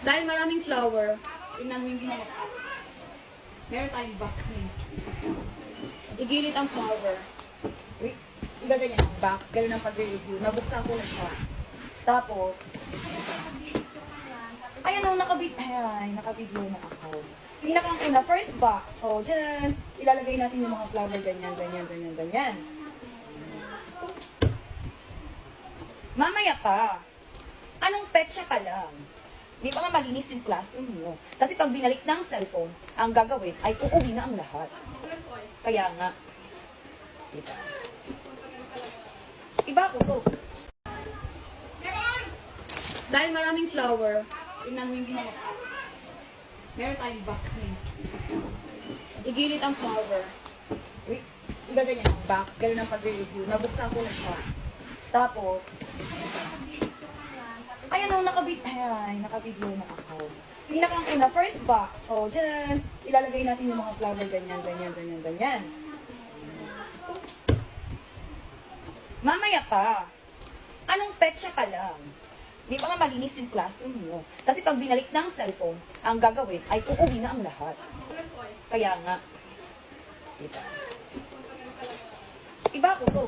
Dahil maraming flower, tingnan mo yung ginawa ko. Meron tayong box niya. Igilid ang flower. Wait, igaganyan ang box. Ganun ang pag-review. Nabuksan ko na siya. Tapos, ayan ang nakabidyo na ako. Pinakang ko na, first box. So, dyan. Ilalagay natin yung mga flower. Ganyan, ganyan, ganyan, ganyan. Mamaya pa. Anong petsa pa lang? Di ba nga malinis yung classroom mo? Kasi pag binalik ng cellphone, ang gagawin ay uuwi na ang lahat. Kaya nga. Diba? Iba ko to. Dahil maraming flower, tingnan mo yung ginawa ko. Meron tayong box niya. Igilid ang flower. Wait, igaganyan ang box. Ganun ang pag-review. Nabuksan ko na siya. Tapos, ayan ang nakabidyo na ako. Pinakang ko na, first box. So, dyan. Ilalagay natin yung mga flower. Ganyan, ganyan, ganyan, ganyan. Mamaya pa. Anong petsa pa lang? Di ba nga malinis yung classroom mo? Kasi pag binalik ng cellphone, ang gagawin ay uuwi na ang lahat. Kaya nga. Diba? Iba ko to.